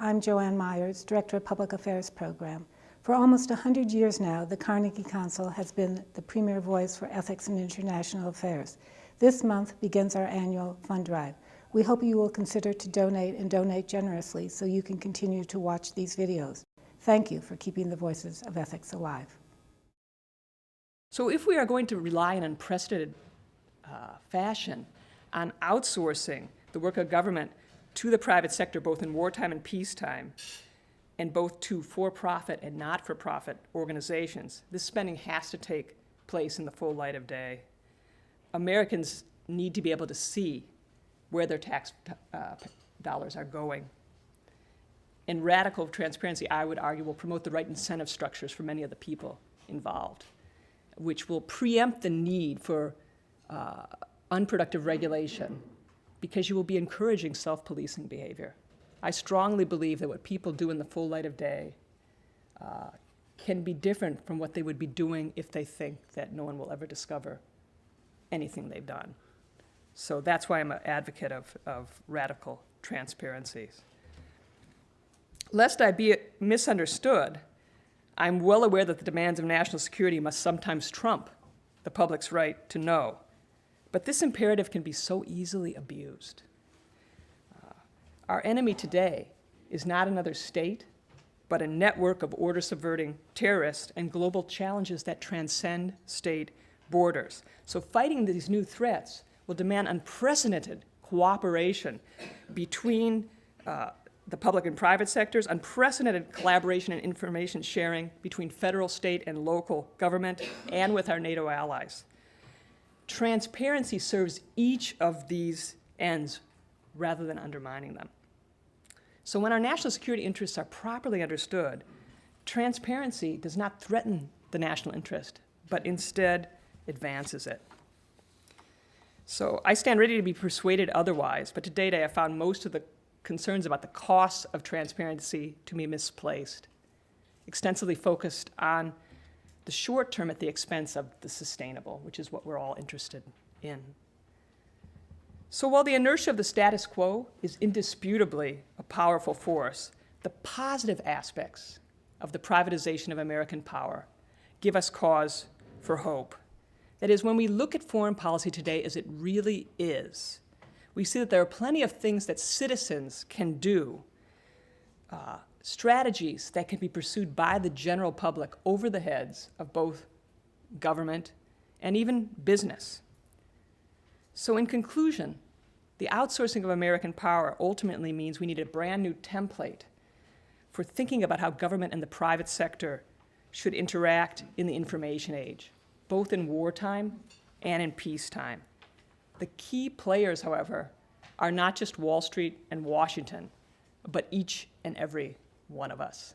I'm Joanne Myers, Director of Public Affairs Program. For almost 100 years now, the Carnegie Council has been the premier voice for ethics in international affairs. This month begins our annual fund drive. We hope you will consider to donate and donate generously so you can continue to watch these videos. Thank you for keeping the voices of ethics alive. So if we are going to rely in an unprecedented fashion on outsourcing the work of government to the private sector, both in wartime and peacetime, and both to for-profit and not-for-profit organizations, this spending has to take place in the full light of day. Americans need to be able to see where their tax dollars are going. And radical transparency, I would argue, will promote the right incentive structures for many of the people involved, which will preempt the need for unproductive regulation, because you will be encouraging self-policing behavior. I strongly believe that what people do in the full light of day can be different from what they would be doing if they think that no one will ever discover anything they've done. So that's why I'm an advocate of radical transparencies. Lest I be misunderstood, I'm well aware that the demands of national security must sometimes trump the public's right to know. But this imperative can be so easily abused. Our enemy today is not another state, but a network of order-subverting terrorists and global challenges that transcend state borders. So fighting these new threats will demand unprecedented cooperation between the public and private sectors, unprecedented collaboration and information sharing between federal, state, and local government, and with our NATO allies. Transparency serves each of these ends rather than undermining them. So when our national security interests are properly understood, transparency does not threaten the national interest, but instead advances it. So I stand ready to be persuaded otherwise, but to date I have found most of the concerns about the costs of transparency to be misplaced, extensively focused on the short term at the expense of the sustainable, which is what we're all interested in. So while the inertia of the status quo is indisputably a powerful force, the positive aspects of the privatization of American power give us cause for hope. That is, when we look at foreign policy today as it really is, we see that there are plenty of things that citizens can do, strategies that can be pursued by the general public over the heads of both government and even business. So in conclusion, the outsourcing of American power ultimately means we need a brand new template for thinking about how government and the private sector should interact in the information age, both in wartime and in peacetime. The key players, however, are not just Wall Street and Washington, but each and every one of us.